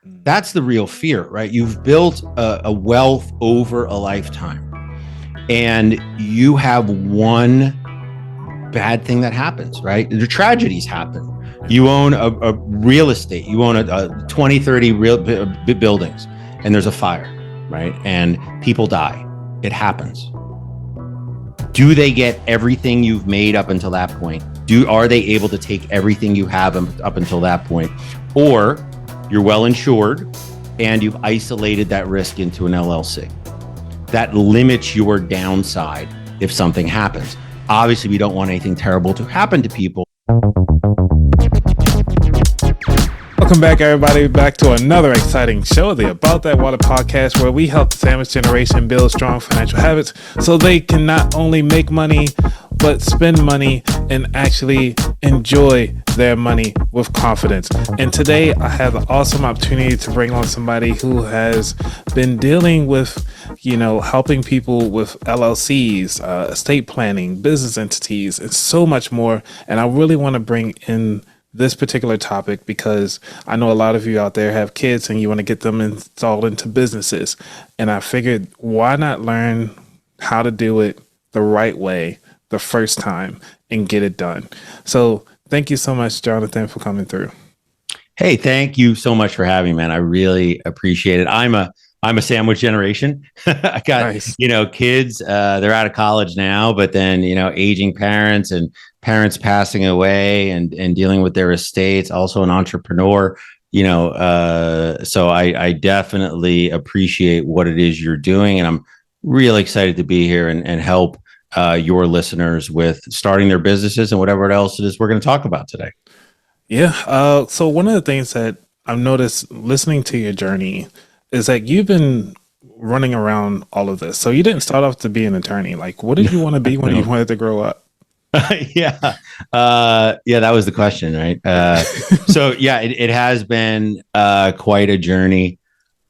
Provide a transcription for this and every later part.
That's the real fear, right? You've built a wealth over a lifetime, and you have one bad thing that happens, right? The tragedies happen. You own a real estate, you own a 20, 30 real buildings, and there's a fire, right? And people die. It happens. Do they get everything you've made up until that point? Are they able to take everything you have up until that point? Or you're well insured and you've isolated that risk into an LLC. That limits your downside if something happens. Obviously, we don't want anything terrible to happen to people. Welcome back, everybody, back to another exciting show, the About That Water podcast, where we help the sandwich generation build strong financial habits so they can not only make money, but spend money and actually enjoy their money with confidence. And today I have the awesome opportunity to bring on somebody who has been dealing with, helping people with LLCs, estate planning, business entities, and so much more. And I really want to bring in this particular topic because I know a lot of you out there have kids and you want to get them installed into businesses. And I figured, why not learn how to do it the right way the first time and get it done? So thank you so much, Jonathan, for coming through. Hey, thank you so much for having me, man. I really appreciate it. I'm a sandwich generation. I got, Nice. Kids, they're out of college now, but then, aging parents and parents passing away and dealing with their estates, also an entrepreneur, so I definitely appreciate what it is you're doing. And I'm really excited to be here and help your listeners with starting their businesses and whatever else it is we're going to talk about today. Yeah. So one of the things that I've noticed listening to your journey is that you've been running around all of this. So you didn't start off to be an attorney. Like, what did you want to be when you wanted to grow up? Yeah, that was the question, right? It has been quite a journey.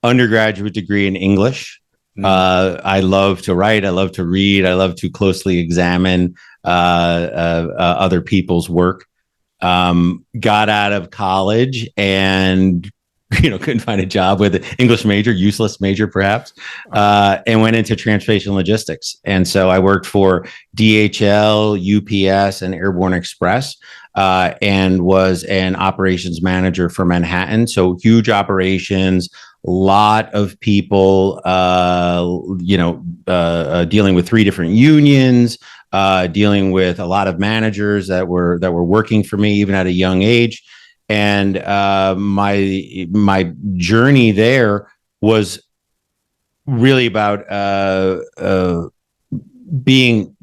Undergraduate degree in English. I love to write. I love to read. I love to closely examine other people's work. Got out of college and couldn't find a job with an English major, useless major perhaps, and went into transportation logistics. And so I worked for DHL, UPS, and Airborne Express, and was an operations manager for Manhattan. So huge operations, lot of people, dealing with 3 different unions, dealing with a lot of managers that were working for me even at a young age. And my journey there was really about being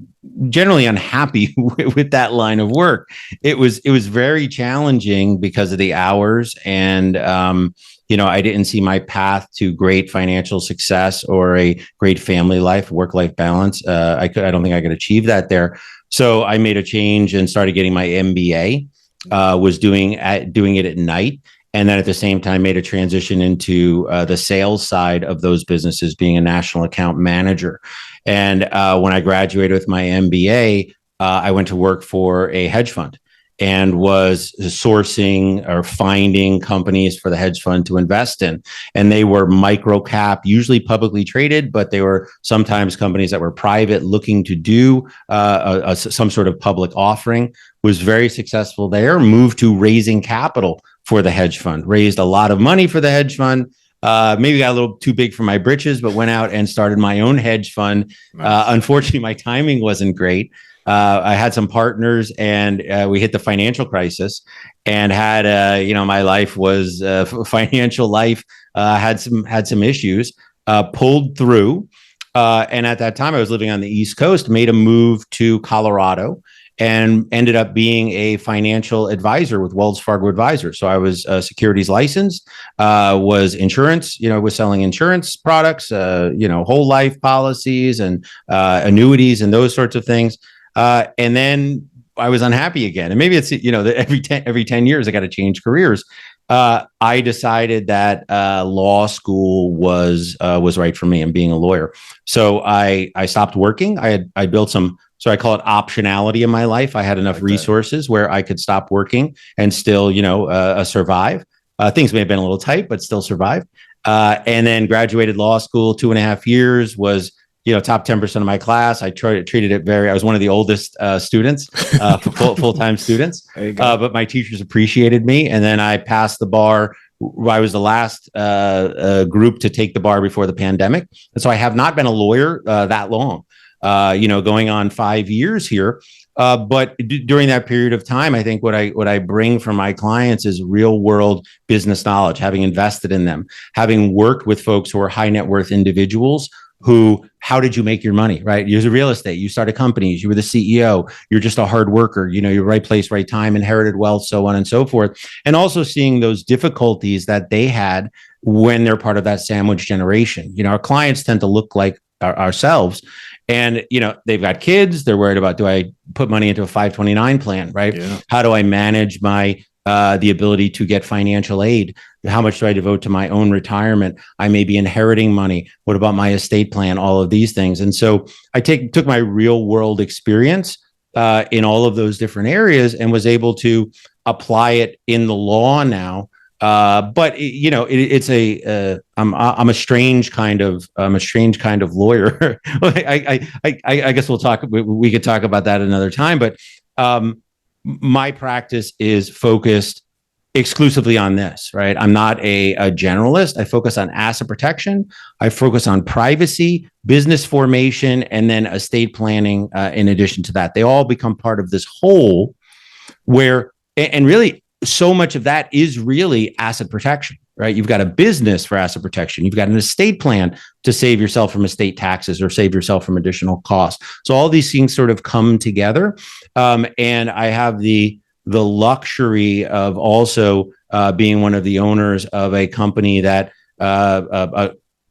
generally unhappy with that line of work. It was very challenging because of the hours, and I didn't see my path to great financial success or a great family life, work-life balance. I don't think I could achieve that there. So I made a change and started getting my MBA. Was doing it at night, and then at the same time made a transition into the sales side of those businesses, being a national account manager. And when I graduated with my MBA, I went to work for a hedge fund and was sourcing or finding companies for the hedge fund to invest in. And they were micro cap, usually publicly traded, but they were sometimes companies that were private looking to do some sort of public offering. Was very successful there, moved to raising capital for the hedge fund, raised a lot of money for the hedge fund, maybe got a little too big for my britches, but went out and started my own hedge fund. Nice. Unfortunately, my timing wasn't great. I had some partners and we hit the financial crisis and had, my life was financial life, had some issues, pulled through. And at that time I was living on the East Coast, made a move to Colorado and ended up being a financial advisor with Wells Fargo Advisors. So I was securities licensed, was insurance, was selling insurance products, whole life policies and annuities and those sorts of things. And then I was unhappy again. And maybe it's, every 10 years I got to change careers. I decided that law school was right for me and being a lawyer. So I stopped working. I built some, so I call it optionality in my life. I had enough resources where I could stop working and still, survive. Things may have been a little tight, but still survived. And then graduated law school, 2.5 years, was top 10% of my class. I treated it I was one of the oldest students, full-time students. But my teachers appreciated me. And then I passed the bar. I was the last group to take the bar before the pandemic. And so I have not been a lawyer that long, going on 5 years here. But during that period of time, I think what I bring from my clients is real world business knowledge, having invested in them, having worked with folks who are high net worth individuals how did you make your money, right? You're real estate, you started companies, you were the CEO, you're just a hard worker, you're right place, right time, inherited wealth, so on and so forth. And also seeing those difficulties that they had when they're part of that sandwich generation. Our clients tend to look like ourselves. And, they've got kids, they're worried about, do I put money into a 529 plan, right? Yeah. How do I manage the ability to get financial aid? How much do I devote to my own retirement? I may be inheriting money. What about my estate plan? All of these things. And so I took my real world experience in all of those different areas and was able to apply it in the law now. But it's I'm a strange kind of lawyer. I guess we could talk about that another time. But my practice is focused exclusively on this, right? I'm not a generalist. I focus on asset protection. I focus on privacy, business formation, and then estate planning. In addition to that, they all become part of this whole and really so much of that is really asset protection, right? You've got a business for asset protection. You've got an estate plan to save yourself from estate taxes or save yourself from additional costs. So all these things sort of come together. And I have the luxury of also being one of the owners of a company that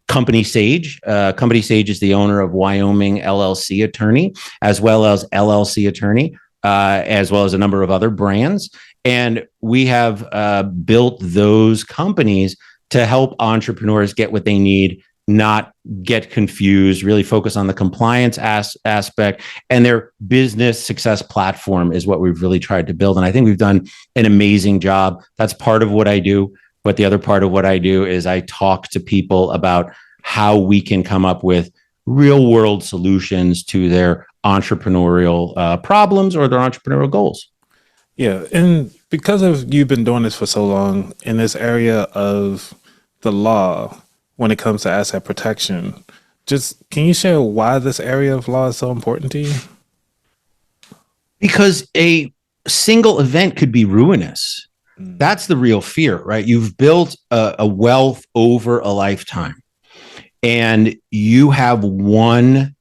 Company Sage. Company Sage is the owner of Wyoming LLC Attorney, as well as LLC Attorney, as well as a number of other brands. And we have built those companies to help entrepreneurs get what they need, not get confused, really focus on the compliance aspect, and their business success platform is what we've really tried to build. And I think we've done an amazing job. That's part of what I do. But the other part of what I do is I talk to people about how we can come up with real world solutions to their entrepreneurial problems or their entrepreneurial goals. Yeah. And because of you've been doing this for so long in this area of the law, when it comes to asset protection, can you share why this area of law is so important to you? Because a single event could be ruinous. That's the real fear, right? You've built a wealth over a lifetime and you have one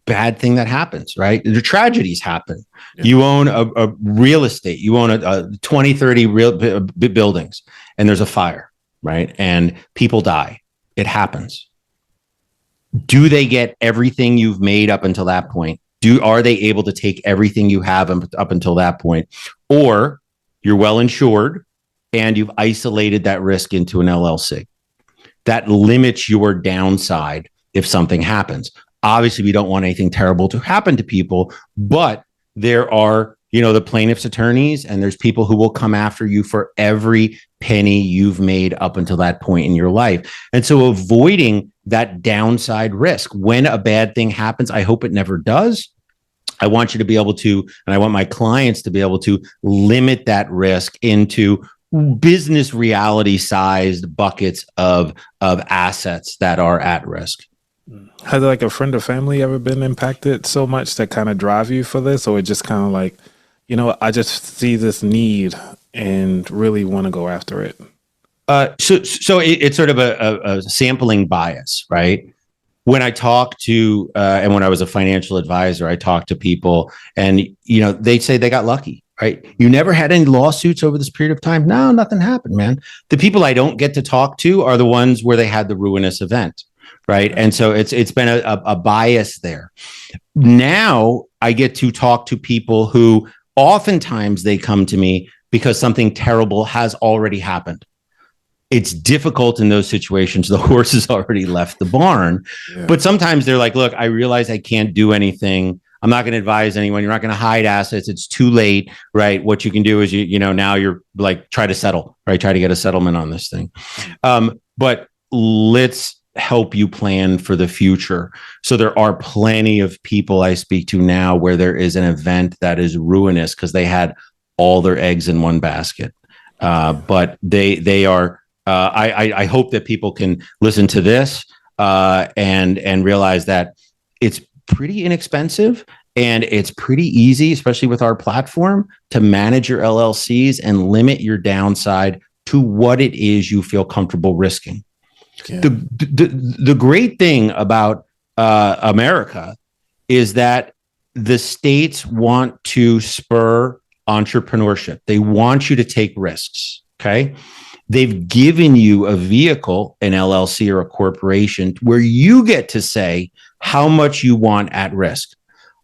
bad thing that happens, right? The tragedies happen. Yeah. You own a real estate. You own a 20, 30 real buildings and there's a fire, right? And people die. It happens. Do they get everything you've made up until that point? Are they able to take everything you have up until that point? Or you're well insured and you've isolated that risk into an LLC. That limits your downside if something happens. Obviously, we don't want anything terrible to happen to people, but there are, the plaintiff's attorneys, and there's people who will come after you for every penny you've made up until that point in your life. And so avoiding that downside risk when a bad thing happens, I hope it never does. I want you to be able to, and I want my clients to be able to limit that risk into business reality sized buckets of assets that are at risk. Has like a friend or family ever been impacted so much that kind of drive you for this? Or it just kind of like, I just see this need and really want to go after it? So it's sort of a sampling bias, right? When I talk to, and when I was a financial advisor, I talked to people and, they say they got lucky, right? You never had any lawsuits over this period of time? No, nothing happened, man. The people I don't get to talk to are the ones where they had the ruinous event. Right. And so it's been a bias there. Now I get to talk to people who oftentimes they come to me because something terrible has already happened. It's difficult in those situations. The horse has already left the barn. Yeah. But sometimes they're like, look, I realize I can't do anything. I'm not going to advise anyone. You're not going to hide assets. It's too late, right? What you can do is now you're like, try to settle, right? Try to get a settlement on this thing. But let's help you plan for the future. So there are plenty of people I speak to now where there is an event that is ruinous because they had all their eggs in one basket. But they are, I hope that people can listen to this and realize that it's pretty inexpensive and it's pretty easy, especially with our platform, to manage your LLCs and limit your downside to what it is you feel comfortable risking. Yeah. The great thing about America is that the states want to spur entrepreneurship. They want you to take risks. Okay. They've given you a vehicle, an LLC or a corporation, where you get to say how much you want at risk.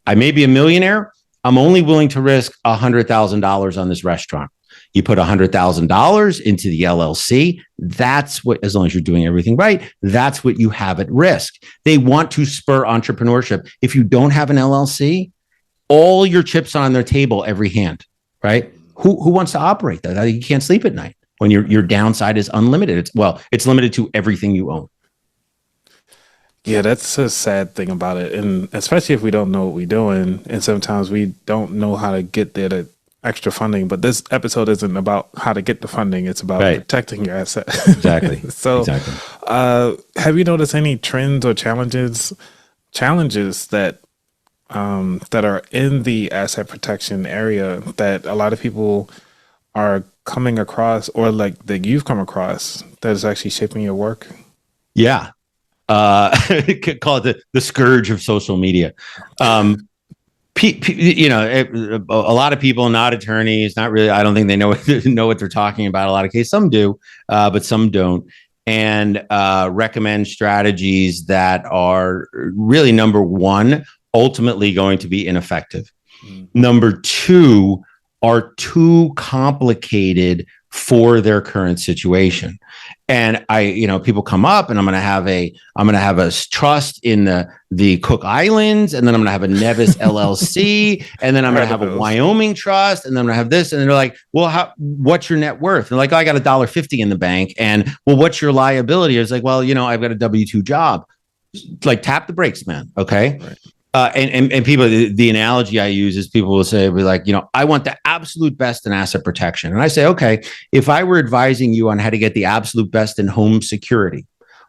I may be a millionaire. I'm only willing to risk $100,000 on this restaurant. You put $100,000 into the LLC. That's what, as long as you're doing everything right, that's what you have at risk. They want to spur entrepreneurship. If you don't have an LLC, all your chips on their table, every hand, right? Who wants to operate that? You can't sleep at night when your downside is unlimited. It's limited to everything you own. Yeah, that's a sad thing about it. And especially if we don't know what we're doing. And sometimes we don't know how to get there to extra funding. But this episode isn't about how to get the funding. It's about protecting your asset. Exactly. So have you noticed any trends or challenges that are in the asset protection area that a lot of people are coming across, or like that you've come across, that is actually shaping your work? Yeah. Call it the scourge of social media. A lot of people, not attorneys, not really, I don't think they know what they're talking about. A lot of cases, some do, but some don't. And recommend strategies that are really, number one, ultimately going to be ineffective. Number two, are too complicated for their current situation. And people come up and I'm going to have a trust in the Cook Islands, and then I'm going to have a Nevis LLC, and then I'm going to have a Wyoming trust, and then I'm going to have this. And they're like, well, what's your net worth? And they're like, oh, I got $1.50 in the bank. And well, what's your liability? I was like, well, I've got a W-2 job. Like, tap the brakes, man. Okay. Right. And people, the analogy I use is people will say, I want the absolute best in asset protection. And I say, okay, if I were advising you on how to get the absolute best in home security,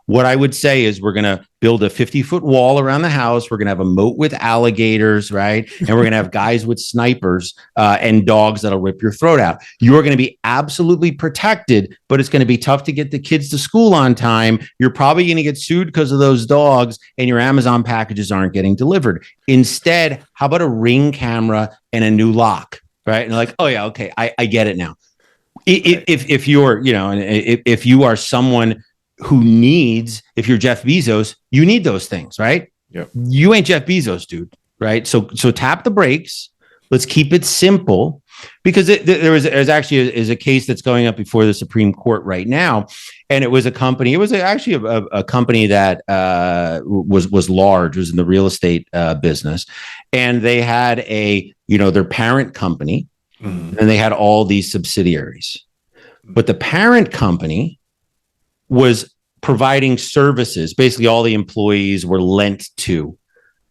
what I would say is we're going to build a 50-foot wall around the house. We're going to have a moat with alligators, right? And we're going to have guys with snipers and dogs that'll rip your throat out. You're going to be absolutely protected, but it's going to be tough to get the kids to school on time. You're probably going to get sued because of those dogs, and your Amazon packages aren't getting delivered. Instead, how about a Ring camera and a new lock, right? And like, oh yeah, okay, I get it now. If you're, if you are someone who needs, if you're Jeff Bezos, you need those things, right? Yep. You ain't Jeff Bezos, dude, right? So tap the brakes. Let's keep it simple, because there's actually a case that's going up before the Supreme Court right now, and it was a company. It was actually a company that was large, was in the real estate business, and they had their parent company, and they had all these subsidiaries, but the parent company was providing services. Basically, all the employees were lent to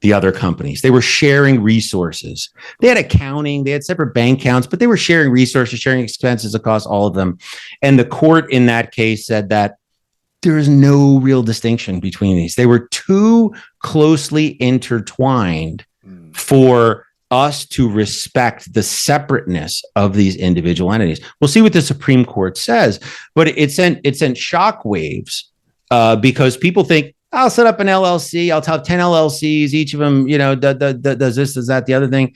the other companies. They were sharing resources. They had accounting, they had separate bank accounts, but they were sharing resources, sharing expenses across all of them. And the court in that case said that there is no real distinction between these. They were too closely intertwined for us to respect the separateness of these individual entities. We'll see what the Supreme Court says, but it sent shockwaves because people think, I'll set up an LLC, I'll have 10 LLCs, each of them, does this, does that, the other thing,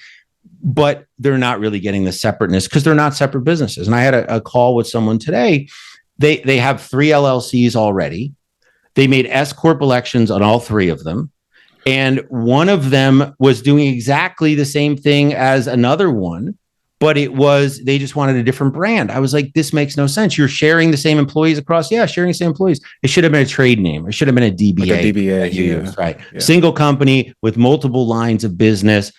but they're not really getting the separateness because they're not separate businesses. And I had a call with someone today. They have 3 LLCs already. They made S Corp elections on all 3 of them. And one of them was doing exactly the same thing as another one, but they just wanted a different brand. I was like, this makes no sense. You're sharing the same employees across. Yeah, sharing the same employees. It should have been a trade name. It should have been a DBA. Like a DBA, that you use, right? Yeah. Single company with multiple lines of business.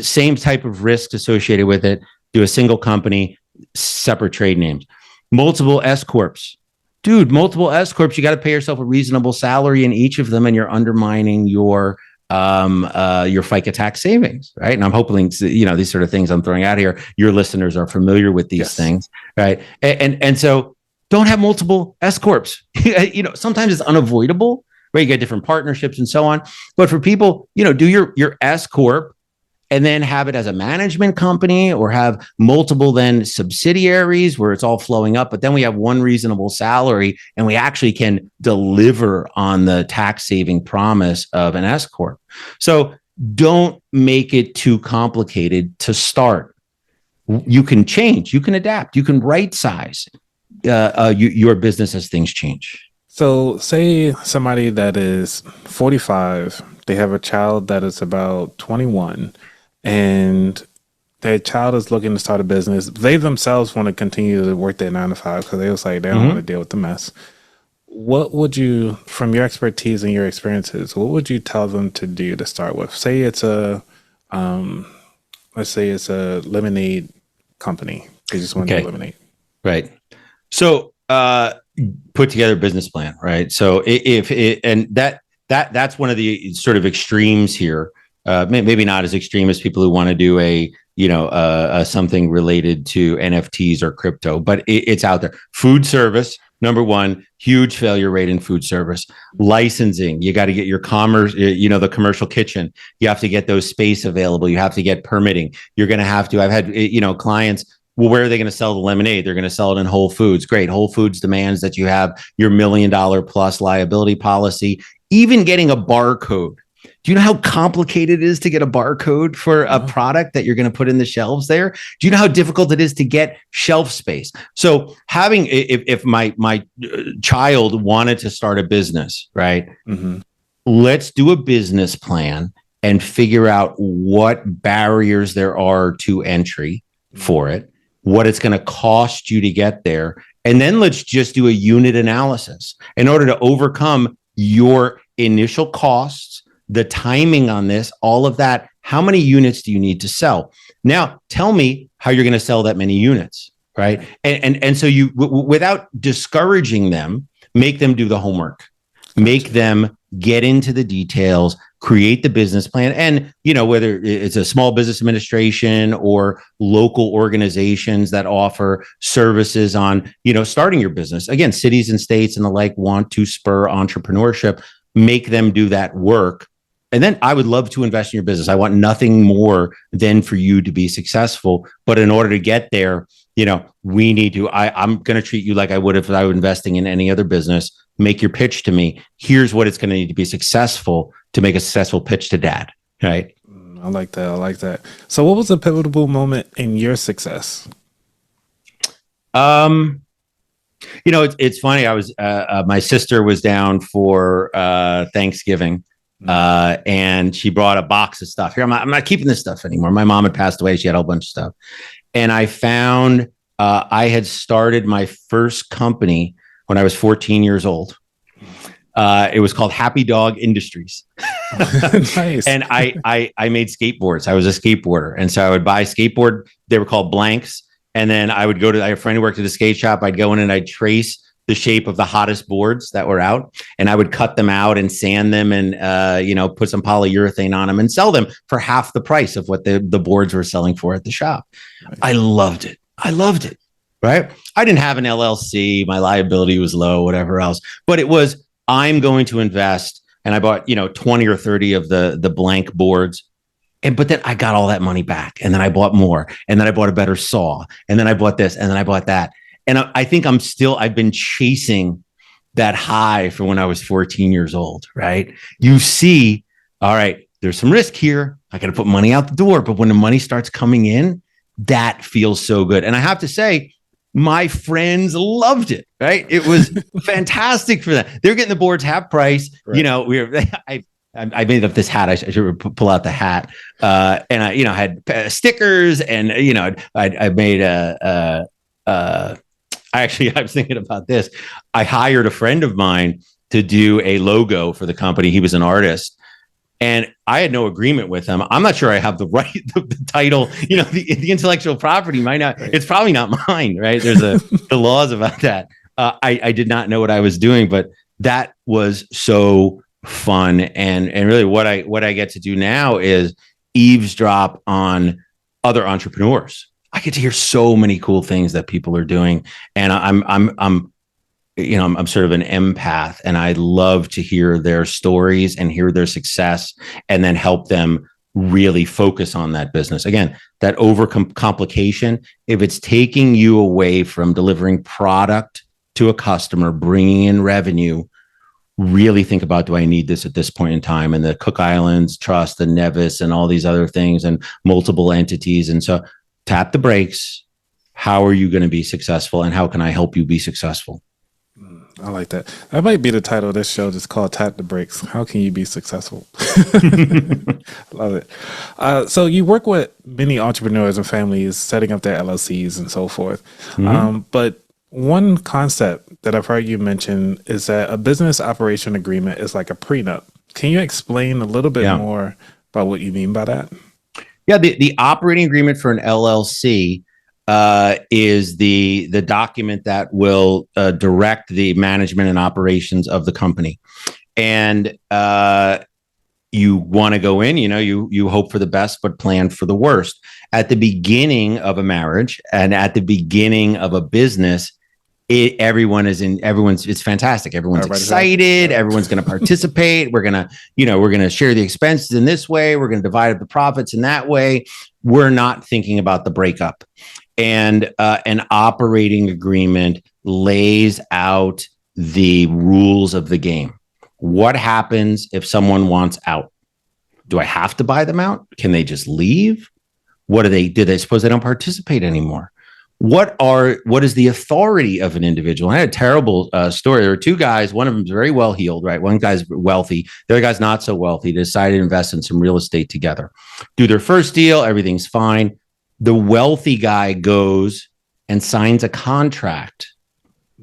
same type of risks associated with it. Do a single company, separate trade names. Multiple S corps, dude. Multiple S corps. You got to pay yourself a reasonable salary in each of them, and you're undermining your FICA tax savings, right? And I'm hoping, these sort of things I'm throwing out here, your listeners are familiar with these things, right? And so don't have multiple S corps. Sometimes it's unavoidable, right? You get different partnerships and so on. But for people, do your S corp and then have it as a management company, or have multiple then subsidiaries where it's all flowing up. But then we have one reasonable salary, and we actually can deliver on the tax saving promise of an S corp. So don't make it too complicated to start. You can change, you can adapt, you can right size your business as things change. So say somebody that is 45, they have a child that is about 21, and their child is looking to start a business. They themselves want to continue to work their 9 to 5 because they was like, they don't want to deal with the mess. What would you, from your expertise and your experiences, what would you tell them to do to start with? Say it's let's say it's a lemonade company. They just want to do lemonade. Right. So, put together a business plan, right? So that's one of the sort of extremes here. Maybe not as extreme as people who want to do something related to NFTs or crypto, but it's out there. Food service, number one, huge failure rate in food service. Licensing, you got to get your commerce, the commercial kitchen. You have to get those space available. You have to get permitting. You're going to have to. I've had clients. Well, where are they going to sell the lemonade? They're going to sell it in Whole Foods. Great. Whole Foods demands that you have your $1 million plus liability policy. Even getting a barcode. Do you know how complicated it is to get a barcode for a product that you're going to put in the shelves there? Do you know how difficult it is to get shelf space? So having, if my child wanted to start a business, right? Mm-hmm. Let's do a business plan and figure out what barriers there are to entry for it, what it's going to cost you to get there. And then let's just do a unit analysis in order to overcome your initial costs, the timing on this, all of that. How many units do you need to sell? Now, tell me how you're going to sell that many units, right? And so you, without discouraging them, make them do the homework, make them get into the details, create the business plan. And, whether it's a small business administration or local organizations that offer services on, starting your business. Again, cities and states and the like want to spur entrepreneurship, make them do that work. And then I would love to invest in your business. I want nothing more than for you to be successful. But in order to get there, we need to, I'm going to treat you like I would if I were investing in any other business. Make your pitch to me. Here's what it's going to need to be successful to make a successful pitch to dad. Right. I like that. So what was a pivotal moment in your success? It's funny. I was, my sister was down for Thanksgiving. And she brought a box of stuff. Here, I'm not keeping this stuff anymore. My mom had passed away. She had a whole bunch of stuff. And I found I had started my first company when I was 14 years old. It was called Happy Dog Industries. Nice. And I made skateboards. I was a skateboarder. And so I would buy skateboard. They were called blanks. And then I would go to, I had a friend who worked at a skate shop. I'd go in and I'd trace the shape of the hottest boards that were out, and I would cut them out and sand them and put some polyurethane on them and sell them for half the price of what the boards were selling for at the shop. Right. I loved it. Right. I didn't have an LLC. My liability was low, whatever else, but it was, I'm going to invest. And I bought, 20 or 30 of the blank boards. But then I got all that money back, and then I bought more, and then I bought a better saw, and then I bought this, and then I bought that. And I think I've been chasing that high from when I was 14 years old, right? You see, all right, there's some risk here. I got to put money out the door. But when the money starts coming in, that feels so good. And I have to say, my friends loved it, right? It was fantastic for them. They're getting the boards half price. Right. I made up this hat. I should pull out the hat. And I, had stickers, and, I made I was thinking about this. I hired a friend of mine to do a logo for the company. He was an artist. And I had no agreement with them. I'm not sure I have the right, the title, the intellectual property might not, it's probably not mine, right? There's the laws about that. I did not know what I was doing, but that was so fun. And really what I get to do now is eavesdrop on other entrepreneurs. I get to hear so many cool things that people are doing. And I'm sort of an empath, and I love to hear their stories and hear their success and then help them really focus on that business. Again, that overcomplication, if it's taking you away from delivering product to a customer, bringing in revenue, really think about, do I need this at this point in time? And the Cook Islands Trust, the Nevis, and all these other things, and multiple entities. And so tap the brakes. How are you going to be successful? And how can I help you be successful? I like that. That might be the title of this show, just called Tap the Brakes. How can you be successful? Love it. So you work with many entrepreneurs and families setting up their LLCs and so forth. But one concept that I've heard you mention is that a business operation agreement is like a prenup. Can you explain a little bit more about what you mean by that? Yeah, the operating agreement for an LLC is the document that will direct the management and operations of the company. And you want to go in, you hope for the best, but plan for the worst. At the beginning of a marriage and at the beginning of a business, it's fantastic. Everyone's excited. Everyone's going to participate. We're going to share the expenses in this way. We're going to divide up the profits in that way. We're not thinking about the breakup. And an operating agreement lays out the rules of the game. What happens if someone wants out? Do I have to buy them out? Can they just leave? Do they suppose they don't participate anymore? What is the authority of an individual? I had a terrible story. There were two guys. One of them is very well heeled, right? One guy's wealthy. The other guy's not so wealthy. They decided to invest in some real estate together. Do their first deal. Everything's fine. The wealthy guy goes and signs a contract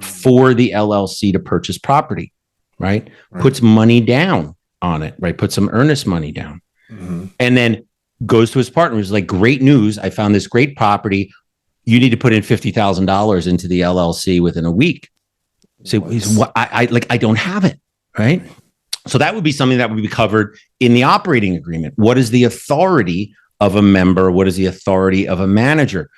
for the LLC to purchase property, right? Puts money down on it, right? Puts some earnest money down. And then goes to his partner, who's like, great news. I found this great property. You need to put in $50,000 into the LLC within a week. So I don't have it, right? So that would be something that would be covered in the operating agreement. What is the authority of a member? What is the authority of a manager?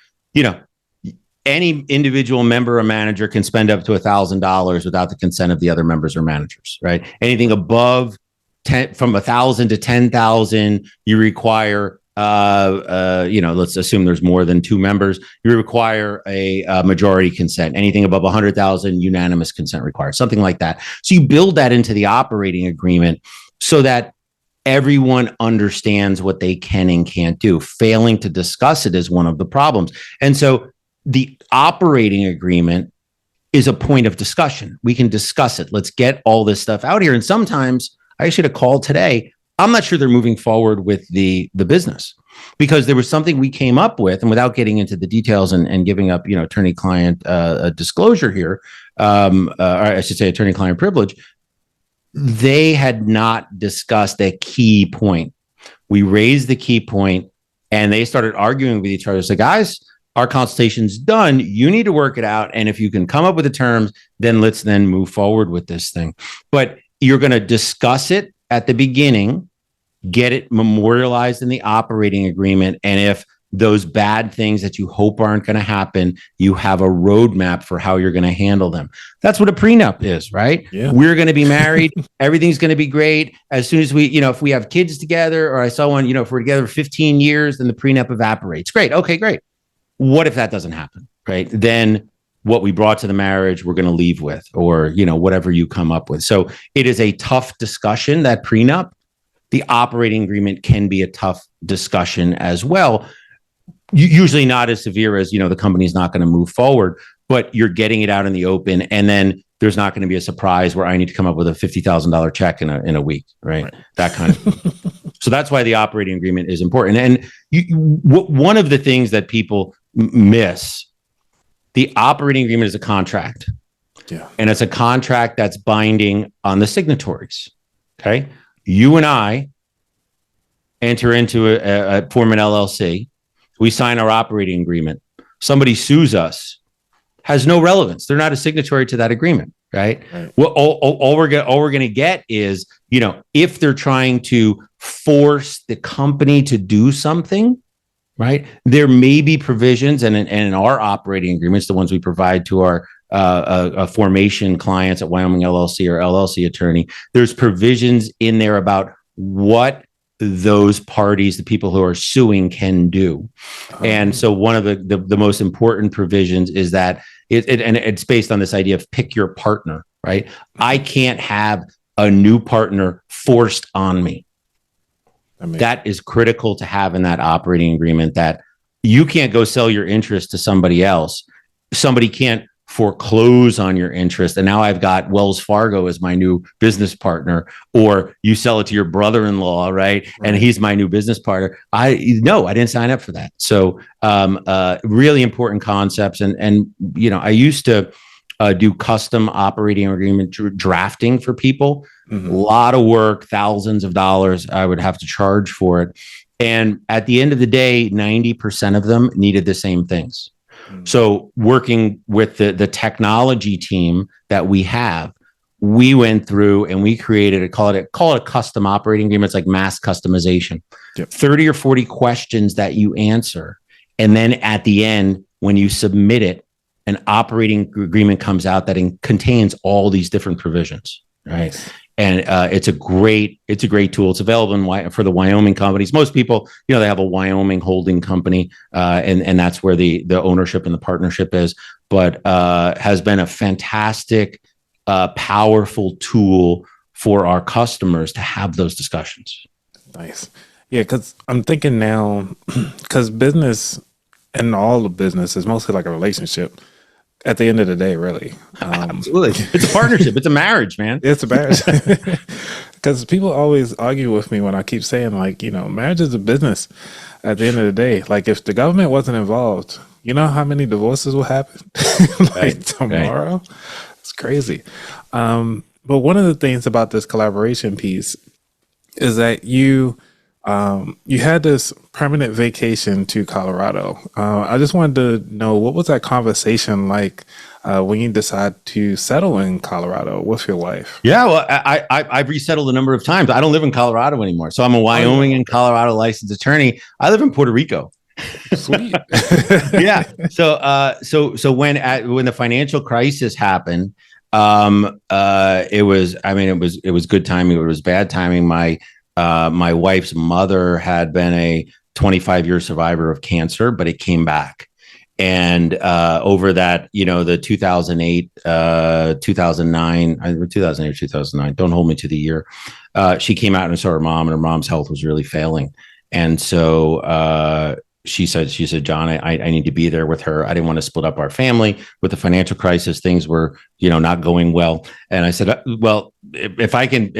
Any individual member or manager can spend up to $1,000 without the consent of the other members or managers, right? Anything above from 1,000 to 10,000, you require, let's assume there's more than two members, you require a majority consent. Anything above 100,000, unanimous consent required, something like that. So you build that into the operating agreement so that everyone understands what they can and can't do. Failing to discuss it is one of the problems. And so the operating agreement is a point of discussion. We can discuss it. Let's get all this stuff out here. And sometimes I should have called today. I'm not sure they're moving forward with the business because there was something we came up with, and without getting into the details and giving up, attorney-client disclosure here, or I should say attorney-client privilege, they had not discussed a key point. We raised the key point, and they started arguing with each other. So, guys, our consultation's done. You need to work it out, and if you can come up with the terms, then let's then move forward with this thing. But you're going to discuss it at the beginning, get it memorialized in the operating agreement. And if those bad things that you hope aren't going to happen, you have a roadmap for how you're going to handle them. That's what a prenup is, right? Yeah. We're going to be married. Everything's going to be great. As soon as we, if we have kids together, or I saw one, if we're together 15 years, then the prenup evaporates. Great. Okay, great. What if that doesn't happen, right? Then what we brought to the marriage, we're going to leave with, or, whatever you come up with. So it is a tough discussion, that prenup. The operating agreement can be a tough discussion as well. Usually not as severe as, the company's not going to move forward, but you're getting it out in the open. And then there's not going to be a surprise where I need to come up with a $50,000 check in a week, right? That kind of thing. So that's why the operating agreement is important. And one of the things that people miss, the operating agreement is a contract. Yeah. And it's a contract that's binding on the signatories. Okay. You and I enter into form an LLC. We sign our operating agreement. Somebody sues us, has no relevance. They're not a signatory to that agreement, right? Well, all we're going to get is, if they're trying to force the company to do something, right? There may be provisions, and in our operating agreements, the ones we provide to our formation clients at Wyoming LLC or LLC Attorney, there's provisions in there about what those parties, the people who are suing, can do. And so one of the most important provisions is that it's based on this idea of pick your partner, right? I can't have a new partner forced on me. That is critical to have in that operating agreement, that you can't go sell your interest to somebody else. Somebody can't foreclose on your interest. And now I've got Wells Fargo as my new business partner, or you sell it to your brother-in-law, right? And he's my new business partner. I didn't sign up for that. So really important concepts. And I used to do custom operating agreement drafting for people. A lot of work, thousands of dollars I would have to charge for it. And at the end of the day, 90% of them needed the same things. So working with the technology team that we have, we went through and we created call it a custom operating agreement. It's like mass customization. 30 or 40 questions that you answer. And then at the end, when you submit it, an operating agreement comes out that contains all these different provisions, right? And it's a great tool. It's available for the Wyoming companies. Most people, they have a Wyoming holding company, and that's where the ownership and the partnership is. But has been a fantastic, powerful tool for our customers to have those discussions. Nice, yeah. Because I'm thinking now, because business and all the business is mostly like a relationship. At the end of the day, really. Absolutely. It's a partnership. It's a marriage, man. It's a marriage. Because people always argue with me when I keep saying, marriage is a business at the end of the day. Like, if the government wasn't involved, you know how many divorces will happen tomorrow? Right. It's crazy. But one of the things about this collaboration piece is that you had this permanent vacation to Colorado. I just wanted to know, what was that conversation like when you decide to settle in Colorado with your wife? Yeah, well, I've resettled a number of times. I don't live in Colorado anymore. So I'm a Wyoming and Colorado licensed attorney. I live in Puerto Rico. Sweet. Yeah. So when the financial crisis happened, it was good timing. It was bad timing. My wife's mother had been a 25-year survivor of cancer, but it came back. And over that, the 2008, 2009, 2008, 2009, don't hold me to the year. She came out and saw her mom, and her mom's health was really failing. And so she said, John, I need to be there with her. I didn't want to split up our family. With the financial crisis, things were, not going well. And I said, well, if I can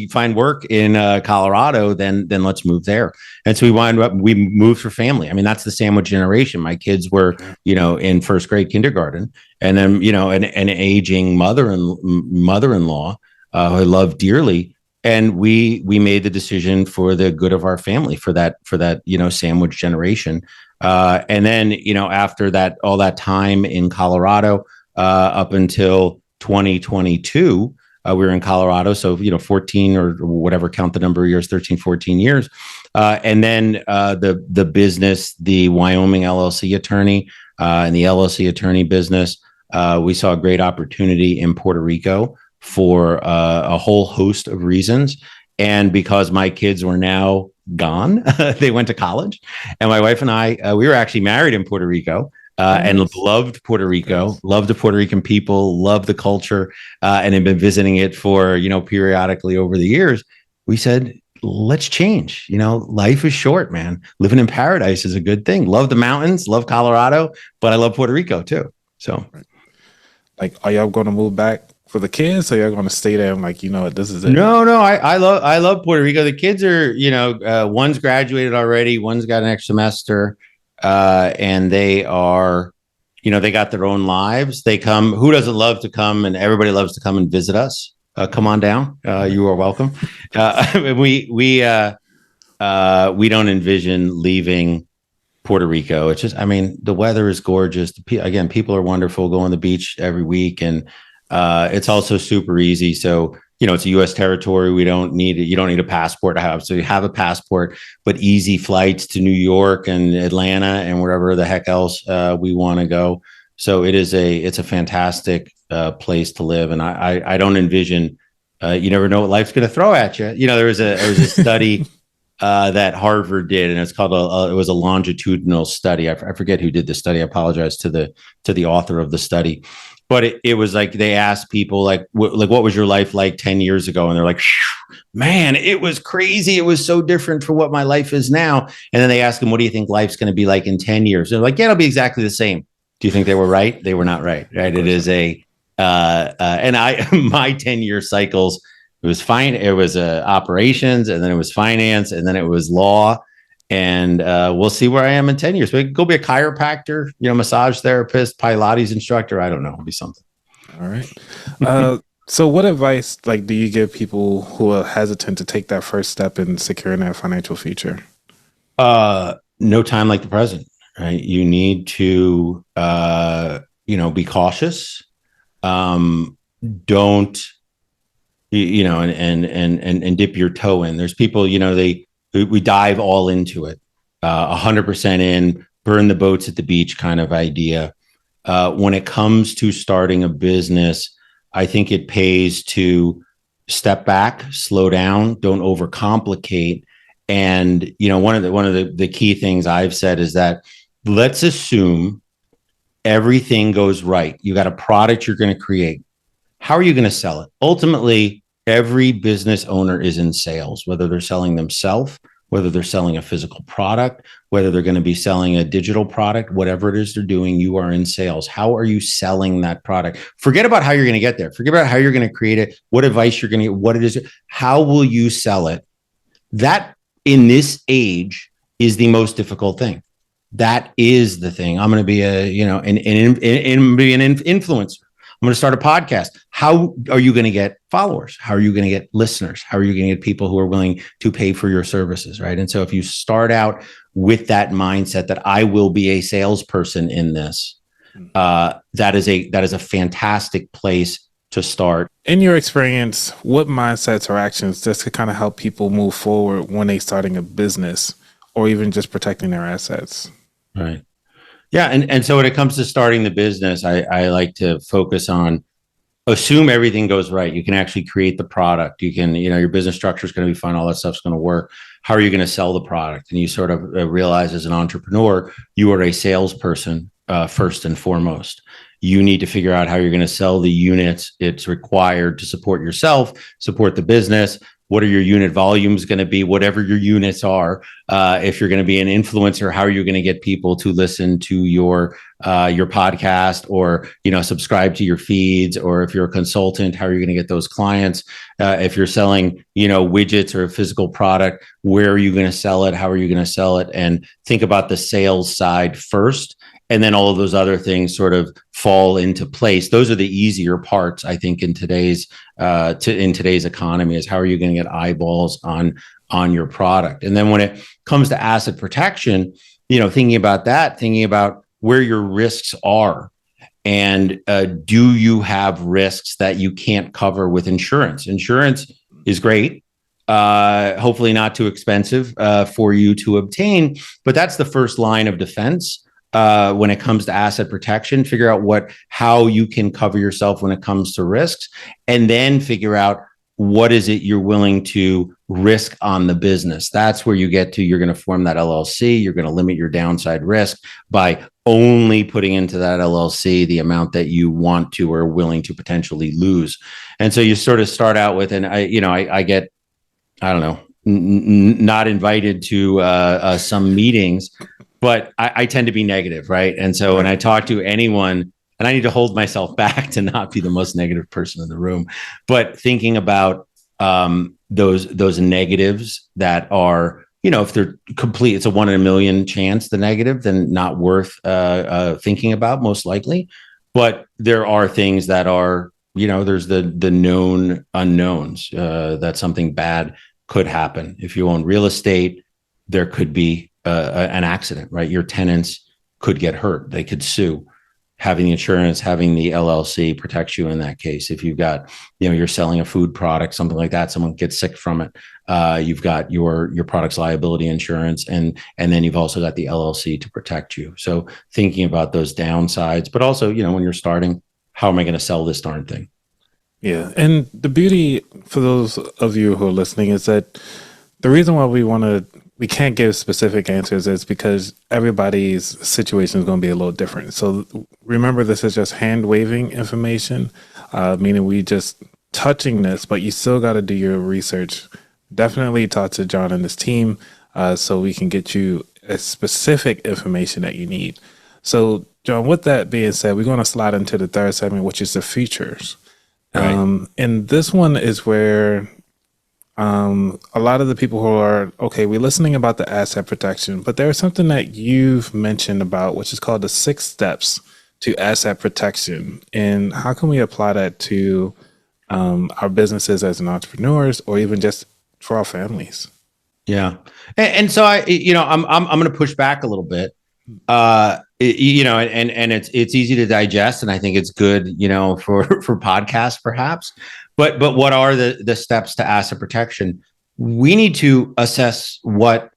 find work in Colorado, then let's move there. And so we moved for family. I mean, that's the sandwich generation. My kids were, in first grade kindergarten, and then, an aging mother-in-law who I love dearly. And we made the decision for the good of our family, for that sandwich generation. And then after that, all that time in Colorado, up until 2022, we were in Colorado. So 14 or whatever, count the number of years, 13, 14 years. And then the business, the Wyoming LLC Attorney and the LLC Attorney business, we saw a great opportunity in Puerto Rico for a whole host of reasons. And because my kids were now gone, they went to college. And my wife and I, we were actually married in Puerto Rico and loved Puerto Rico, loved the Puerto Rican people, loved the culture, and had been visiting it for, periodically over the years. We said, let's change. Life is short, man. Living in paradise is a good thing. Love the mountains, love Colorado, but I love Puerto Rico too. So, are y'all going to move back for the kids, so you're going to stay there and this is it? No, I love Puerto Rico. The kids are, one's graduated already, one's got an next semester, and they are, they got their own lives. They come. Who doesn't love to come? And everybody loves to come and visit us. Come on down. You are welcome. We don't envision leaving Puerto Rico. It's just, I mean, the weather is gorgeous. Again, people are wonderful. Go on the beach every week, and it's also super easy. So, it's a U.S. territory. We don't need it. You don't need a passport to have. So you have a passport, but easy flights to New York and Atlanta and wherever the heck else we want to go. So it's a fantastic place to live, and I don't envision. You never know what life's going to throw at you. There was a study that Harvard did, and it's called it was a longitudinal study. I forget who did the study. I apologize to the author of the study, but it was like they asked people like what was your life like 10 years ago, and they're like, man, it was crazy. It was so different from what my life is now. And then they asked them, what do you think life's going to be like in 10 years? They're like, yeah, it'll be exactly the same. Do you think they were right? They were not right. Right? It is and my 10-year cycles. It was fine. It was operations, and then it was finance, and then it was law. And we'll see where I am in 10 years. So I could go be a chiropractor, massage therapist, Pilates instructor. I don't know. It'll be something. All right. So what advice do you give people who are hesitant to take that first step in securing their financial future? No time like the present, right? You need to, be cautious. Don't, and dip your toe in. There's people, we dive all into it, 100% in, burn the boats at the beach kind of idea. When it comes to starting a business, I think it pays to step back, slow down, don't overcomplicate. And, one of the key things I've said is that let's assume everything goes right. You got a product you're going to create. How are you going to sell it? Ultimately, every business owner is in sales, whether they're selling themselves, whether they're selling a physical product, whether they're going to be selling a digital product, whatever it is they're doing, you are in sales. How are you selling that product? Forget about how you're going to get there. Forget about how you're going to create it, what advice you're going to get, what it is. How will you sell it? That in this age is the most difficult thing. That is the thing. I'm going to be an influencer. I'm going to start a podcast. How are you going to get followers? How are you going to get listeners? How are you going to get people who are willing to pay for your services, right? And so if you start out with that mindset that I will be a salesperson in this, that is a fantastic place to start. In your experience, what mindsets or actions just to kind of help people move forward when they're starting a business or even just protecting their assets? Right. Yeah. And so when it comes to starting the business, I like to focus on assume everything goes right. You can actually create the product. You can, your business structure is going to be fine. All that stuff's going to work. How are you going to sell the product? And you sort of realize as an entrepreneur, you are a salesperson first and foremost. You need to figure out how you're going to sell the units it's required to support yourself, support the business. What are your unit volumes going to be? Whatever your units are. If you're going to be an influencer, how are you going to get people to listen to your podcast or subscribe to your feeds? Or if you're a consultant, how are you going to get those clients? If you're selling widgets or a physical product, where are you going to sell it? How are you going to sell it? And think about the sales side first. And then all of those other things sort of fall into place. Those are the easier parts, I think, in today's economy is how are you going to get eyeballs on your product? And then when it comes to asset protection, thinking about where your risks are. And do you have risks that you can't cover with insurance? Insurance is great. Hopefully not too expensive for you to obtain, but that's the first line of defense. When it comes to asset protection, figure out how you can cover yourself when it comes to risks, and then figure out what is it you're willing to risk on the business. That's where you get to, you're going to form that LLC. You're going to limit your downside risk by only putting into that LLC the amount that you want to or are willing to potentially lose. And so you sort of start out with, and I get, I don't know, not invited to some meetings, but I tend to be negative, right? And so when I talk to anyone, and I need to hold myself back to not be the most negative person in the room, but thinking about those negatives that are, if they're complete, it's a 1 in a million chance, the negative, then not worth thinking about most likely. But there are things that are, there's the known unknowns that something bad could happen. If you own real estate, there could be an accident, right? Your tenants could get hurt. They could sue. Having the insurance, having the LLC protects you in that case. If you've got, you're selling a food product, something like that, someone gets sick from it. You've got your product's liability insurance, and then you've also got the LLC to protect you. So thinking about those downsides, but also, when you're starting, how am I going to sell this darn thing? Yeah. And the beauty for those of you who are listening is that the reason why we can't give specific answers is because everybody's situation is going to be a little different. So remember, this is just hand waving information, meaning we just touching this, but you still got to do your research. Definitely talk to John and his team so we can get you a specific information that you need. So John, with that being said, we're going to slide into the third segment, which is the features. Right. And this one is where a lot of the people who are, okay, we're listening about the asset protection, but there's something that you've mentioned about, which is called the 6 steps to asset protection. And how can we apply that to our businesses as an entrepreneurs, or even just for our families? Yeah. And so I'm going to push back a little bit. And it's easy to digest, and I think it's good, for podcasts perhaps. But what are the steps to asset protection? We need to assess what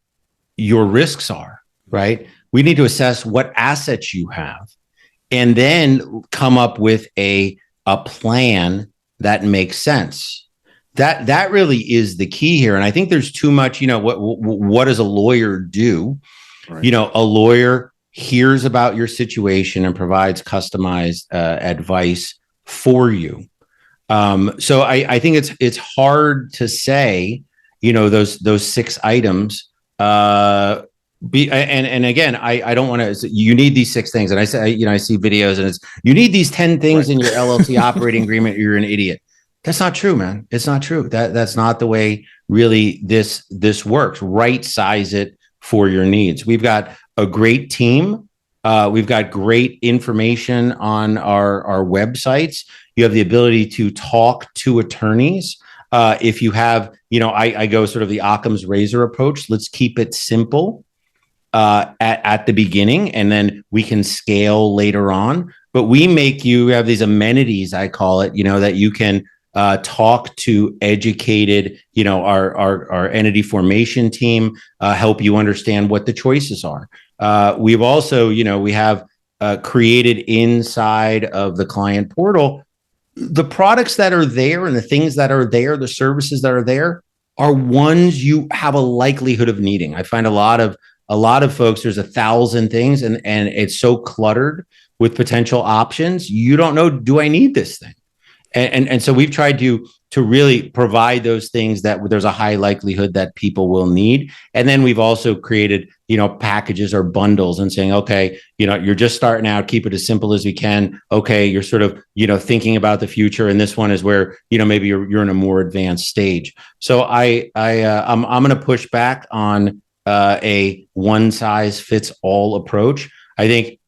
your risks are, right? We need to assess what assets you have, and then come up with a plan that makes sense. That really is the key here. And I think there's too much, what does a lawyer do? Right. A lawyer hears about your situation and provides customized advice for you. So I think it's hard to say, those 6 items. And again, I don't want to. You need these 6 things, and I say, I see videos, and it's you need these 10 things in your LLC operating agreement. You're an idiot. That's not true, man. It's not true. That's not the way really this works. Right size it for your needs. We've got a great team. We've got great information on our websites. You have the ability to talk to attorneys. If you have, I go sort of the Occam's razor approach. Let's keep it simple at the beginning, and then we can scale later on. But we have these amenities, I call it, that you can talk to educated, our entity formation team, help you understand what the choices are. We've also, we have created inside of the client portal, the products that are there and the things that are there, the services that are there are ones you have a likelihood of needing. I find a lot of folks, there's 1,000 things and it's so cluttered with potential options. You don't know, do I need this thing? And so we've tried to really provide those things that there's a high likelihood that people will need. And then we've also created, packages or bundles and saying, okay, you're just starting out, keep it as simple as we can. Okay, you're sort of, thinking about the future. And this one is where, maybe you're in a more advanced stage. So I'm going to push back on a one size fits all approach. I think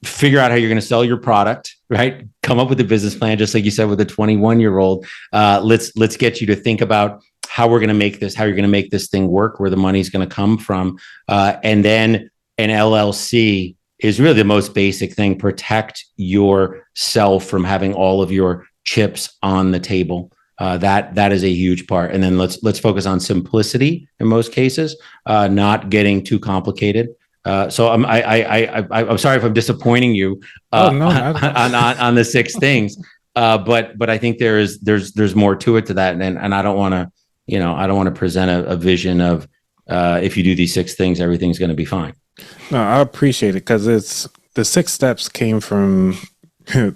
figure out how you're going to sell your product, right? Come up with a business plan, just like you said with a 21-year-old. Let's get you to think about how we're going to make this, how you're going to make this thing work, where the money's going to come from. And then an LLC is really the most basic thing. Protect yourself from having all of your chips on the table. That is a huge part. And then let's focus on simplicity in most cases, not getting too complicated. So I'm sorry if I'm disappointing you on the 6 things, but I think there's more to it to that, and I don't want to present a vision of if you do these 6 things, everything's going to be fine. No, I appreciate it, because it's the 6 steps came from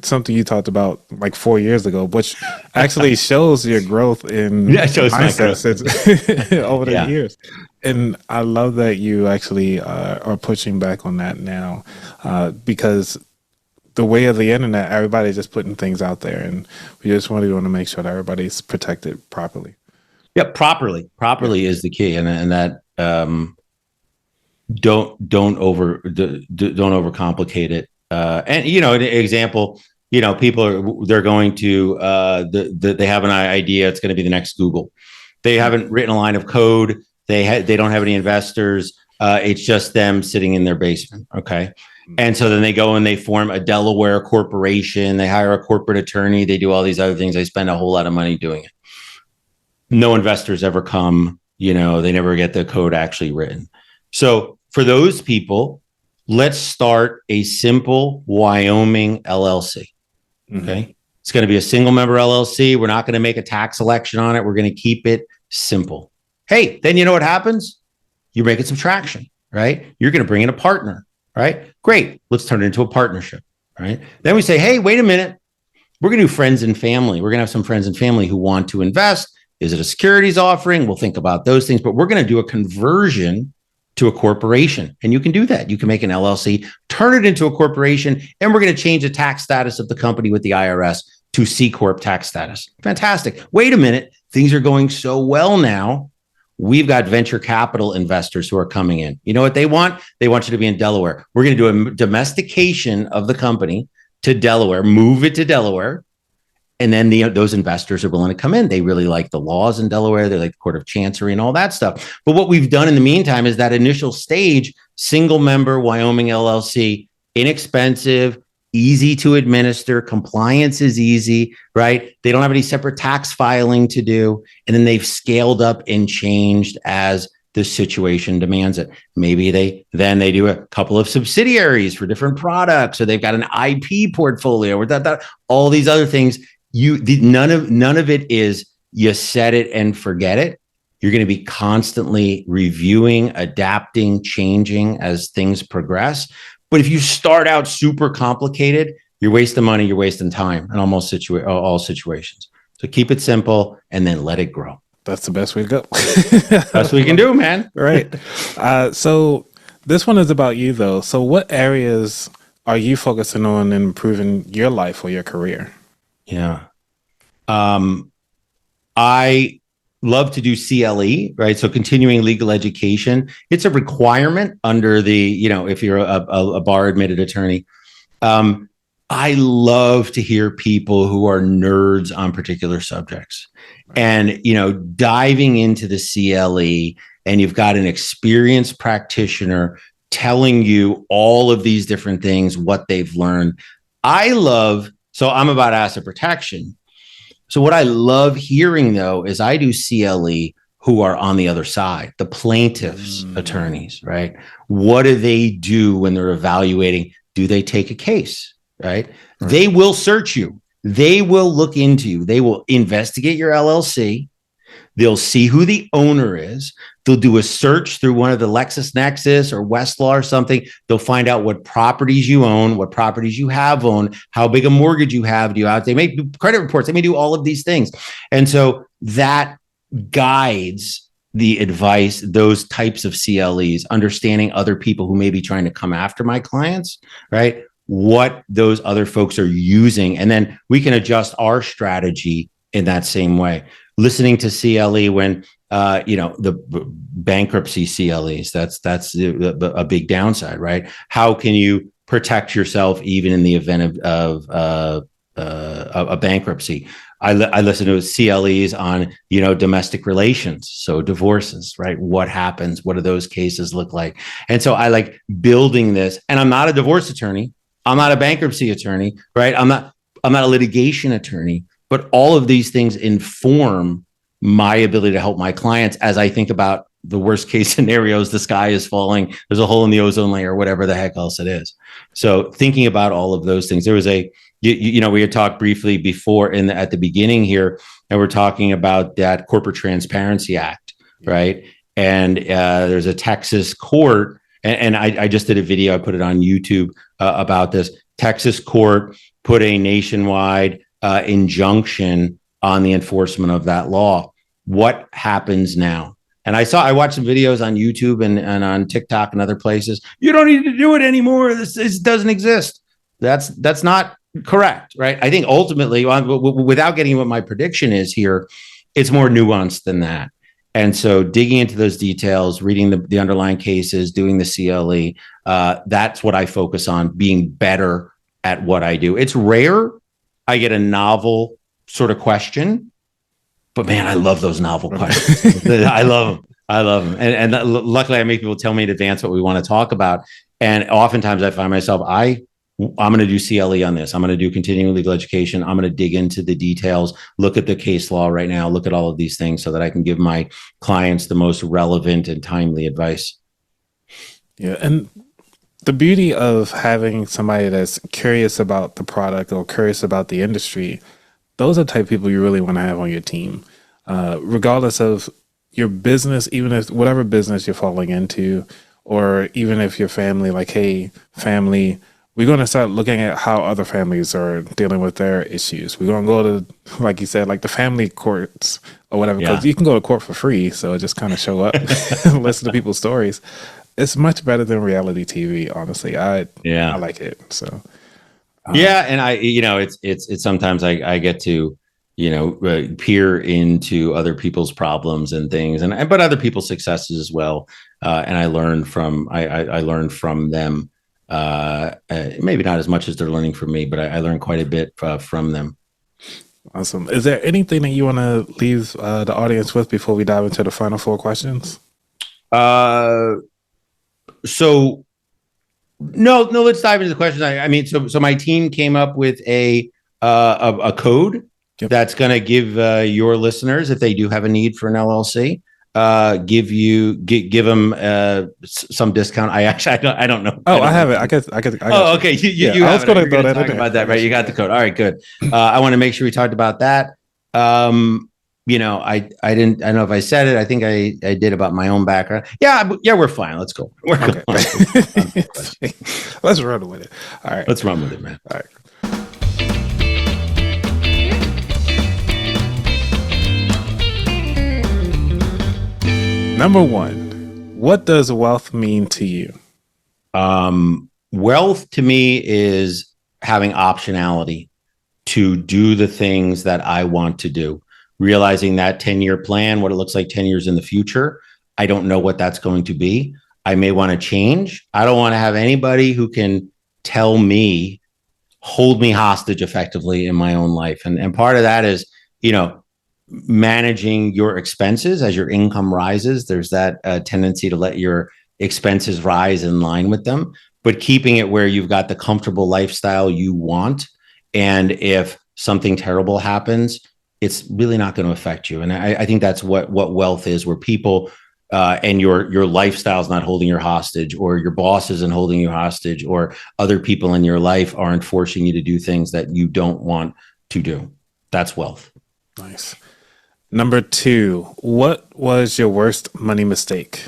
something you talked about like 4 years ago, which actually shows your growth in mindset over the years. And I love that you actually are pushing back on that now, because the way of the internet, everybody's just putting things out there, and we just want to make sure that everybody's protected properly. Yeah, properly is the key, and that don't overcomplicate it. And an example, people they're going to they have an idea. It's going to be the next Google. They haven't written a line of code. They don't have any investors. It's just them sitting in their basement. Okay. And so then they go and they form a Delaware corporation. They hire a corporate attorney. They do all these other things. They spend a whole lot of money doing it. No investors ever come. They never get the code actually written. So for those people, let's start a simple Wyoming LLC. Okay. It's going to be a single member LLC. We're not going to make a tax election on it. We're going to keep it simple. Hey, then you know what happens? You're making some traction, right? You're going to bring in a partner, right? Great. Let's turn it into a partnership, right? Then we say, hey, wait a minute. We're going to do friends and family. We're going to have some friends and family who want to invest. Is it a securities offering? We'll think about those things, but we're going to do a conversion to a corporation. And you can do that. You can make an LLC, turn it into a corporation, and we're going to change the tax status of the company with the IRS to C Corp tax status. Fantastic. Wait a minute. Things are going so well now. We've got venture capital investors who are coming in. You know what they want? They want you to be in Delaware. We're going to do a domestication of the company to Delaware, move it to Delaware. And then those investors are willing to come in. They really like the laws in Delaware. They like the Court of Chancery and all that stuff. But what we've done in the meantime is that initial stage, single member Wyoming LLC, inexpensive, easy to administer. Compliance is easy, right? They don't have any separate tax filing to do. And then they've scaled up and changed as the situation demands it. Maybe they do a couple of subsidiaries for different products, or they've got an IP portfolio, or all these other things. None of it is you set it and forget it. You're going to be constantly reviewing, adapting, changing as things progress. But if you start out super complicated, you're wasting money, you're wasting time in almost all situations. So keep it simple and then let it grow. That's the best way to go. That's what we can do, man. Right. So this one is about you, though. So what areas are you focusing on in improving your life or your career? Yeah. I love to do CLE, right? So continuing legal education. It's a requirement under if you're a bar admitted attorney. I love to hear people who are nerds on particular subjects. And, diving into the CLE, and you've got an experienced practitioner telling you all of these different things, what they've learned. So I'm about asset protection. So what I love hearing, though, is I do CLE who are on the other side, the plaintiffs' attorneys, right? What do they do when they're evaluating? Do they take a case, right? They will search you. They will look into you. They will investigate your LLC. They'll see who the owner is. They'll do a search through one of the LexisNexis or Westlaw or something. They'll find out what properties you own, what properties you have owned, how big a mortgage you have. They may do credit reports. They may do all of these things. And so that guides the advice, those types of CLEs, understanding other people who may be trying to come after my clients, right? What those other folks are using. And then we can adjust our strategy in that same way. Listening to CLE when, the bankruptcy CLEs, that's a big downside, right? How can you protect yourself even in the event of a bankruptcy? I listen to CLEs on, domestic relations. So divorces, right? What happens? What do those cases look like? And so I like building this, and I'm not a divorce attorney. I'm not a bankruptcy attorney, right? I'm not a litigation attorney, but all of these things inform my ability to help my clients as I think about the worst case scenarios. The sky is falling. There's a hole in the ozone layer, whatever the heck else it is. So thinking about all of those things, there was we had talked briefly before at the beginning here, and we're talking about that Corporate Transparency Act, right? And there's a Texas court, and I just did a video. I put it on YouTube about this. Texas court put a nationwide injunction on the enforcement of that law. What happens now? And I watched some videos on YouTube and on TikTok and other places. You don't need to do it anymore. This doesn't exist. That's not correct, right? I think ultimately, without getting what my prediction is here, it's more nuanced than that. And so digging into those details, reading the underlying cases, doing the CLE, that's what I focus on, being better at what I do. It's rare I get a novel sort of question, but man, I love those novel questions. I love them. I love them. And luckily I make people tell me in advance what we want to talk about. And oftentimes I find myself, I'm going to do CLE on this. I'm going to do continuing legal education. I'm going to dig into the details, look at the case law right now, look at all of these things so that I can give my clients the most relevant and timely advice. Yeah. And the beauty of having somebody that's curious about the product or curious about the industry, those are the type of people you really want to have on your team, regardless of your business, even if whatever business you're falling into, or even if your family, like, hey, family, we're going to start looking at how other families are dealing with their issues. We're going to go to, like you said, like the family courts or whatever, because you can go to court for free. So just kind of show up and listen to people's stories. It's much better than reality TV, honestly. I like it. So and it's sometimes I get to peer into other people's problems and things, but other people's successes as well, and I learn from them. Maybe not as much as they're learning from me, but I learn quite a bit from them. Awesome. Is there anything that you want to leave the audience with before we dive into the final 4 questions? So no, let's dive into the questions. I mean, so my team came up with a code that's going to give your listeners, if they do have a need for an LLC, give them some discount. I don't know. I have it. I guess. Oh, okay. You I was going to talk about that, right? You got the code. All right, good. I want to make sure we talked about that. I don't know if I said it. I think I did about my own background. Yeah, we're fine. Let's go. Okay. Let's run with it. All right. Let's run with it, man. All right. Number 1, what does wealth mean to you? Wealth to me is having optionality to do the things that I want to do. Realizing that 10-year plan, what it looks like 10 years in the future. I don't know what that's going to be. I may want to change. I don't want to have anybody who can tell me, hold me hostage effectively in my own life. And part of that is, managing your expenses as your income rises. There's that tendency to let your expenses rise in line with them, but keeping it where you've got the comfortable lifestyle you want. And if something terrible happens, it's really not going to affect you. And I think that's what wealth is, where people and your lifestyle is not holding you hostage, or your boss isn't holding you hostage, or other people in your life aren't forcing you to do things that you don't want to do. That's wealth. Nice. Number 2, what was your worst money mistake?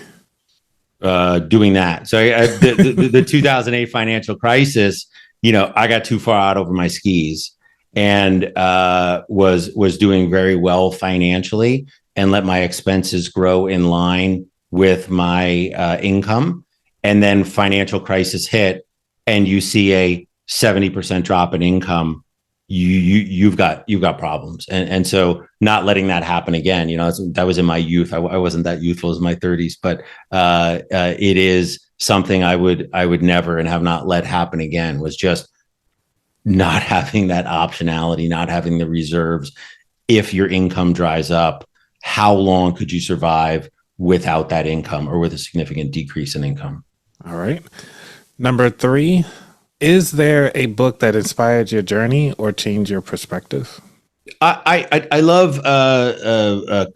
Doing that. So the 2008 financial crisis, I got too far out over my skis and was doing very well financially and let my expenses grow in line with my income. And then financial crisis hit and you see a 70% drop in income. You've got problems. And so not letting that happen again, that was in my youth. I wasn't that youthful as my 30s, but it is something I would never and have not let happen again, was just not having that optionality, not having the reserves. If your income dries up, how long could you survive without that income or with a significant decrease in income? All right. Number 3, is there a book that inspired your journey or changed your perspective? I love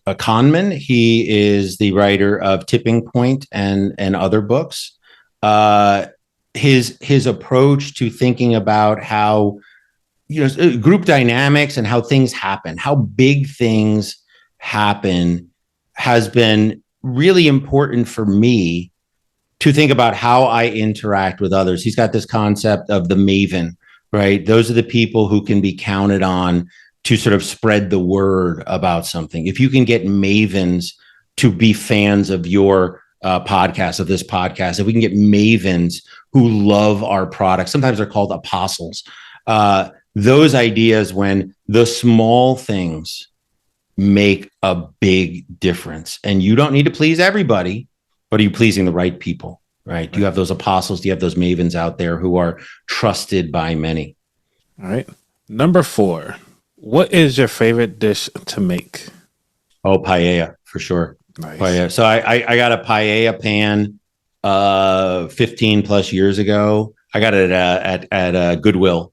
Kahneman. He is the writer of Tipping Point and other books. His approach to thinking about how group dynamics and how things happen, how big things happen, has been really important for me to think about how I interact with others. He's got this concept of the maven, right? Those are the people who can be counted on to sort of spread the word about something. If you can get mavens to be fans of your podcast, of this podcast, if we can get mavens who love our products, sometimes they're called apostles. Those ideas, when the small things make a big difference, and you don't need to please everybody, but are you pleasing the right people, right? Do you have those apostles? Do you have those mavens out there who are trusted by many? All right. Number 4, what is your favorite dish to make? Oh, paella, for sure. Nice. Paella. So I got a paella pan 15 plus years ago. I got it at Goodwill.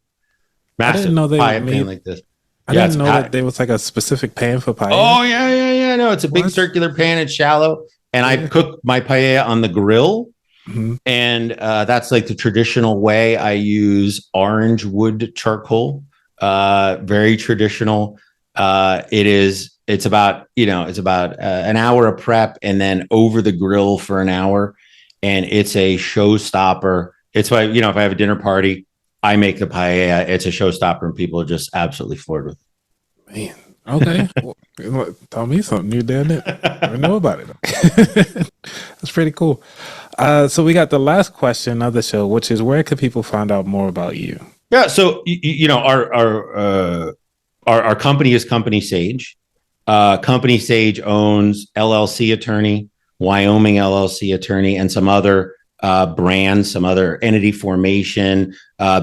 I didn't Massive know they paella pan made. like this. I Yeah, didn't it's a know that there was like a specific pan for paella. Oh yeah. No, it's a big What? circular pan. It's shallow, and I Yeah. cook my paella on the grill. Mhm. And that's like the traditional way. I use orange wood charcoal. Very traditional. It's about an hour of prep and then over the grill for an hour, and it's a showstopper. It's why if I have a dinner party, I make the paella. It's a showstopper, and people are just absolutely floored with it. Man. Okay. Well, tell me something new, damn it. I know about it. That's pretty cool. So we got the last question of the show, which is where could people find out more about you? Yeah. So our company is Company Sage. Company Sage owns LLC Attorney, Wyoming LLC Attorney, and some other brands, some other entity formation,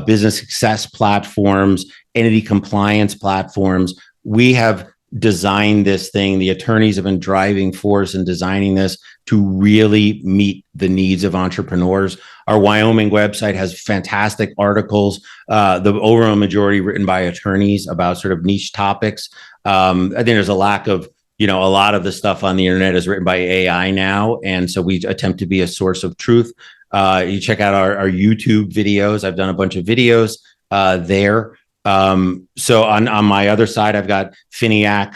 business success platforms, entity compliance platforms. We have designed this thing. The attorneys have been driving force in designing this to really meet the needs of entrepreneurs. Our Wyoming website has fantastic articles, the overall majority written by attorneys about sort of niche topics. I think there's a lack of, a lot of the stuff on the internet is written by AI now. And so we attempt to be a source of truth. You check out our YouTube videos. I've done a bunch of videos there. So on my other side, I've got Feniak.com.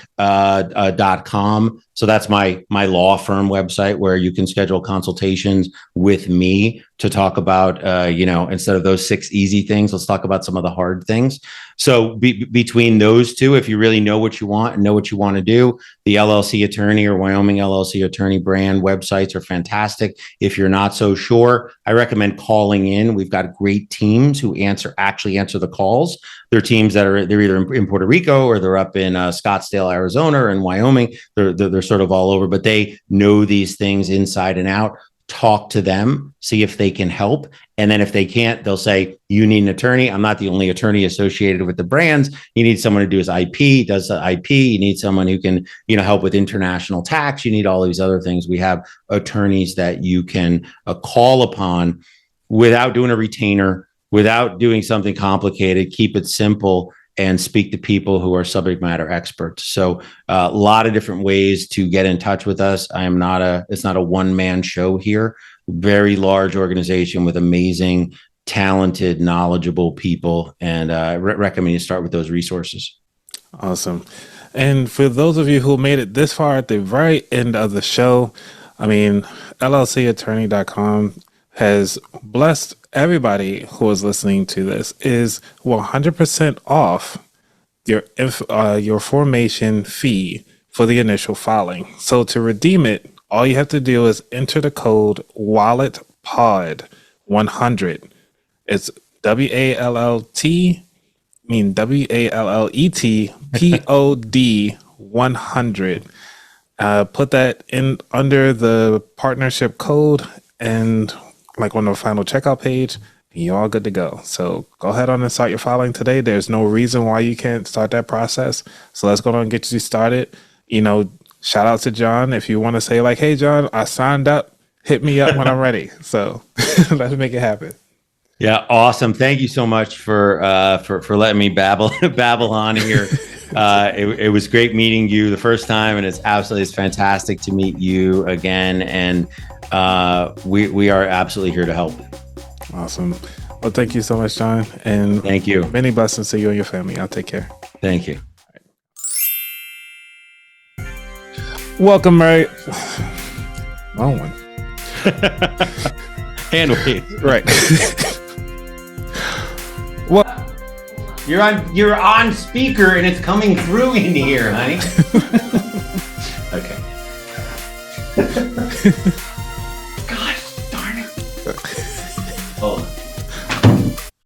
So that's my law firm website where you can schedule consultations with me to talk about, instead of those 6 easy things, let's talk about some of the hard things. So between those two, if you really know what you want and know what you want to do, the LLC Attorney or Wyoming LLC Attorney brand websites are fantastic. If you're not so sure, I recommend calling in. We've got great teams who actually answer the calls. They're teams they're either in Puerto Rico or they're up in Scottsdale, Arizona, or in Wyoming. They're sort of all over, but they know these things inside and out. Talk to them, see if they can help. And then if they can't, they'll say, you need an attorney. I'm not the only attorney associated with the brands. You need someone to do his IP, does the IP. You need someone who can, help with international tax. You need all these other things. We have attorneys that you can call upon without doing a retainer, without doing something complicated. Keep it simple and speak to people who are subject matter experts. So a lot of different ways to get in touch with us. It's not a one-man show here. Very large organization with amazing, talented, knowledgeable people. And I recommend you start with those resources. Awesome. And for those of you who made it this far at the very end of the show, LLCattorney.com has blessed everybody who is listening to this is 100% off your formation fee for the initial filing. So to redeem it, all you have to do is enter the code WalletPod100. It's WalletPod 100. Put that in under the partnership code and like on the final checkout page, you're all good to go. So go ahead on and start your filing today. There's no reason why you can't start that process. So let's go on and get you started. Shout out to John. If you want to say like, hey, John, I signed up, hit me up when I'm ready. So let's make it happen. Yeah. Awesome. Thank you so much for letting me babble on here. It was great meeting you the first time, and it's fantastic to meet you again. And we are absolutely here to help. Awesome. Well, thank you so much, John. And thank you. Many blessings to you and your family. I'll take care. Thank you. Welcome, Mary. Wrong one. Hand wave. Right. Well, you're on speaker and it's coming through in here, honey. Okay.